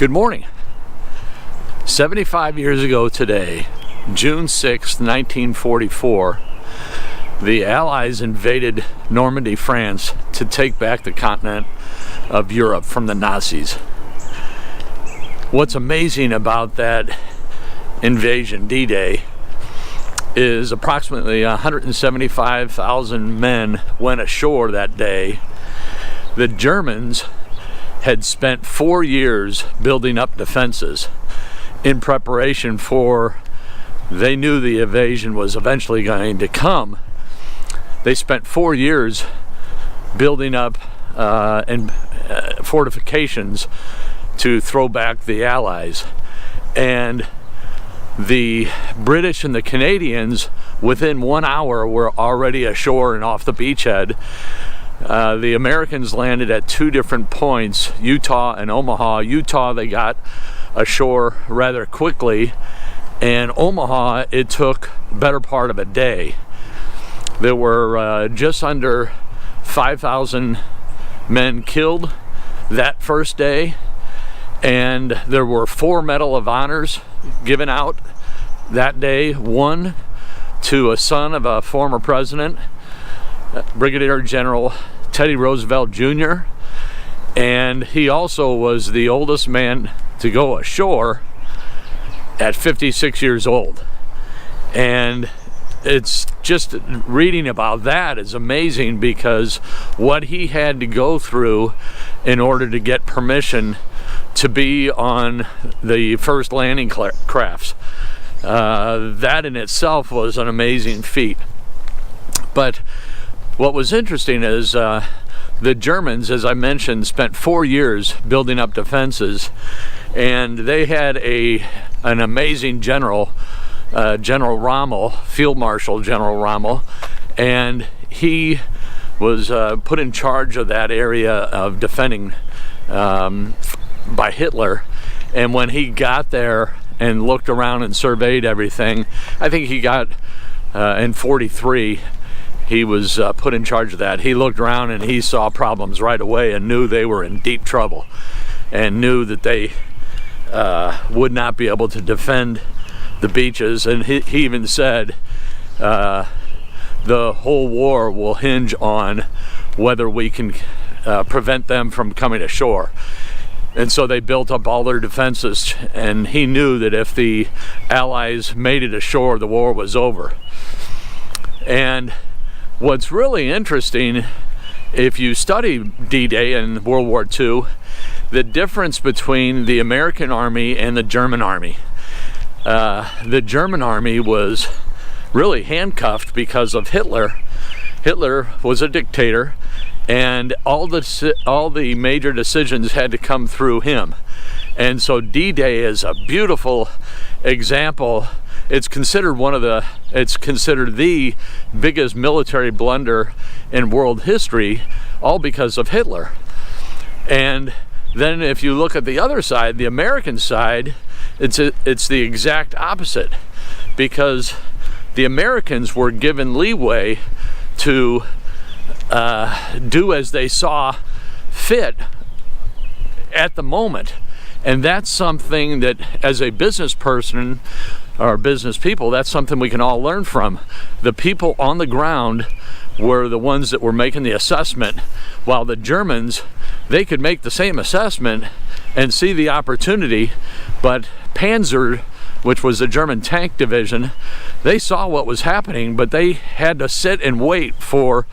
Good morning. 75 years ago today, June 6, 1944, the Allies invaded Normandy, France to take back the continent of Europe from the Nazis. What's amazing about that invasion, D-Day, is approximately 175,000 men went ashore that day. The Germans had spent 4 years building up defenses in preparation for, they knew the invasion was eventually going to come. They spent 4 years building up fortifications to throw back the Allies. And the British and the Canadians, within 1 hour, were already ashore and off the beachhead. The Americans landed at 2 different points, Utah and Omaha. Utah, they got ashore rather quickly, and Omaha, it took the better part of a day. There were just under 5,000 men killed that first day, and there were 4 Medal of Honors given out that day. 1 to a son of a former president, Brigadier General Teddy Roosevelt Jr., and he also was the oldest man to go ashore at 56 years old. And it's just, reading about that is amazing, because what he had to go through in order to get permission to be on the first landing crafts, that in itself was an amazing feat. But what was interesting is the Germans, as I mentioned, spent 4 years building up defenses, and they had an amazing general, General Rommel, Field Marshal General Rommel, and he was put in charge of that area of defending by Hitler. And when he got there and looked around and surveyed everything, I think he got in 43, he was put in charge of that. He looked around and he saw problems right away and knew they were in deep trouble, and knew that they would not be able to defend the beaches. And he even said the whole war will hinge on whether we can prevent them from coming ashore. And so they built up all their defenses, and he knew that if the Allies made it ashore, the war was over. And what's really interesting, if you study D-Day and World War II, the difference between the American army and the German army. The German army was really handcuffed because of Hitler. Hitler was a dictator, and all the major decisions had to come through him. And so D-Day is a beautiful example. It's considered the biggest military blunder in world history, all because of Hitler. And then if you look at the other side, the American side, it's the exact opposite, because the Americans were given leeway to do as they saw fit at the moment. And that's something that, as a business person or business people, that's something we can all learn from. The people on the ground were the ones that were making the assessment, while the Germans, they could make the same assessment and see the opportunity, but Panzer, which was the German tank division, they saw what was happening, but they had to sit and wait for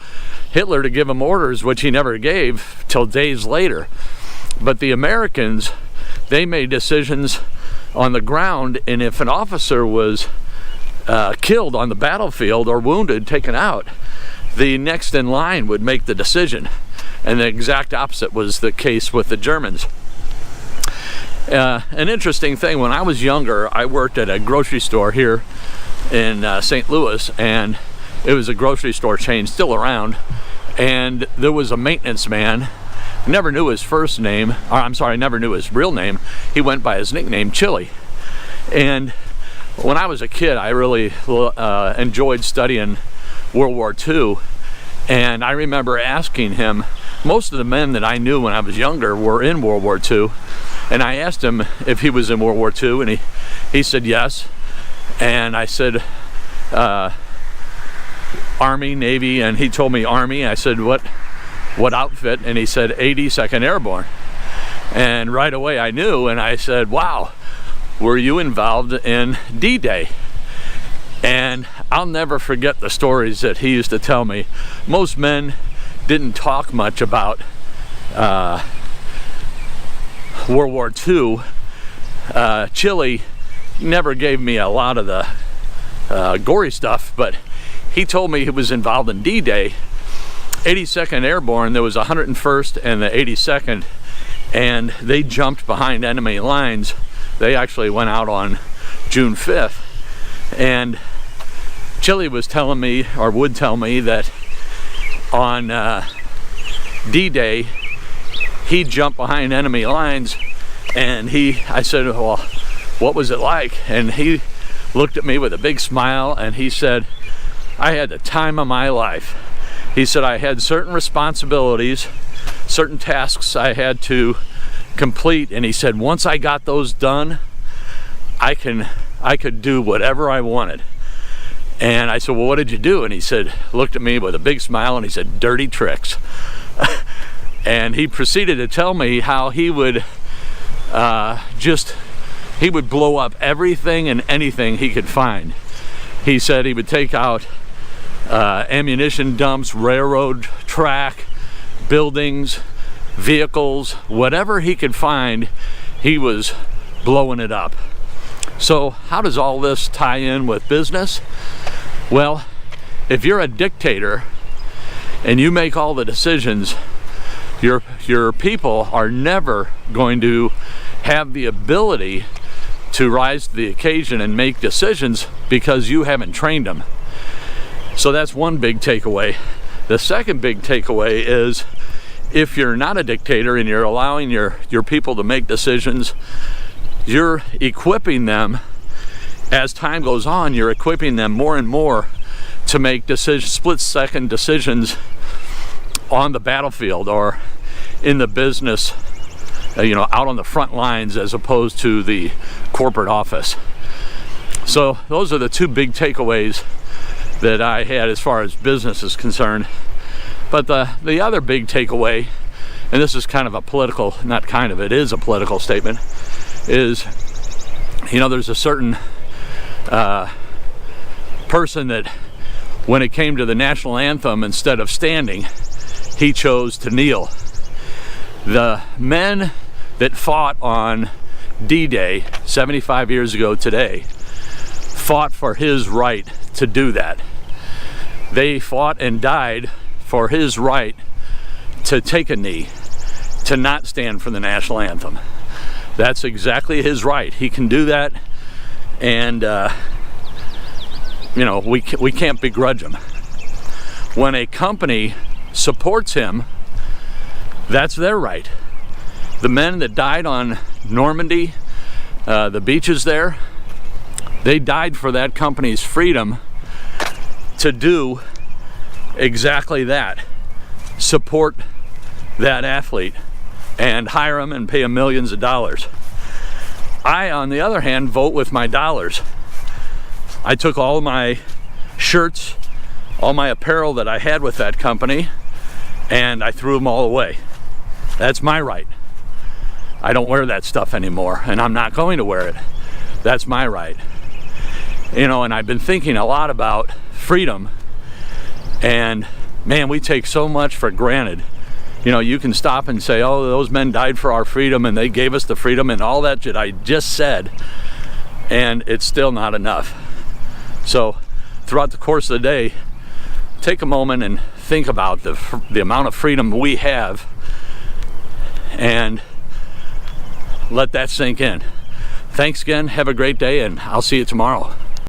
Hitler to give them orders, which he never gave till days later. But the Americans, they made decisions on the ground, and if an officer was killed on the battlefield or wounded, taken out, the next in line would make the decision. And the exact opposite was the case with the Germans. An interesting thing, when I was younger, I worked at a grocery store here in St. Louis, and it was a grocery store chain still around, and there was a maintenance man. I never knew his first name, or I'm sorry, I never knew his real name. He went by his nickname, Chili. And when I was a kid, I really enjoyed studying World War II. And I remember asking him, most of the men that I knew when I was younger were in World War II. And I asked him if he was in World War II, and he said yes. And I said, Army, Navy, and he told me Army. I said, what outfit? And he said 82nd Airborne. And right away I knew, and I said, wow, were you involved in D-Day? And I'll never forget the stories that he used to tell me. Most men didn't talk much about World War II. Chile never gave me a lot of the gory stuff, but he told me he was involved in D-Day. 82nd Airborne, there was 101st and the 82nd, and they jumped behind enemy lines. They actually went out on June 5th, and Chile was telling me, or would tell me, that on D-Day he jumped behind enemy lines, and I said, well, what was it like? And he looked at me with a big smile, and he said, I had the time of my life. He said, I had certain responsibilities, certain tasks I had to complete, and he said, once I got those done, I could do whatever I wanted. And I said, well, what did you do? And he said, looked at me with a big smile, and he said, dirty tricks. And he proceeded to tell me how he would he would blow up everything and anything he could find. He said he would take out ammunition dumps, railroad track, buildings, vehicles, whatever he could find, he was blowing it up. So how does all this tie in with business? Well, if you're a dictator and you make all the decisions, your people are never going to have the ability to rise to the occasion and make decisions because you haven't trained them. So that's one big takeaway. The second big takeaway is, if you're not a dictator and you're allowing your people to make decisions, you're equipping them, as time goes on, you're equipping them more and more to make split-second decisions on the battlefield or in the business, out on the front lines, as opposed to the corporate office. So those are the two big takeaways that I had as far as business is concerned. But the other big takeaway, and this is kind of a political, not kind of, it is a political statement, is, there's a certain person that when it came to the national anthem, instead of standing, he chose to kneel. The men that fought on D-Day 75 years ago today fought for his right to do that. They fought and died for his right to take a knee, to not stand for the national anthem. That's exactly his right. He can do that, and we can't begrudge him. When a company supports him, that's their right. The men that died on Normandy, the beaches there, they died for that company's freedom to do exactly that. Support that athlete and hire him and pay him millions of dollars. I, on the other hand, vote with my dollars. I took all my shirts, all my apparel that I had with that company, and I threw them all away. That's my right. I don't wear that stuff anymore, and I'm not going to wear it. That's my right. And I've been thinking a lot about freedom, and man, we take so much for granted. You can stop and say, oh, those men died for our freedom and they gave us the freedom and all that shit I just said, and it's still not enough. So throughout the course of the day, take a moment and think about the amount of freedom we have, and let that sink in. Thanks again, have a great day, and I'll see you tomorrow.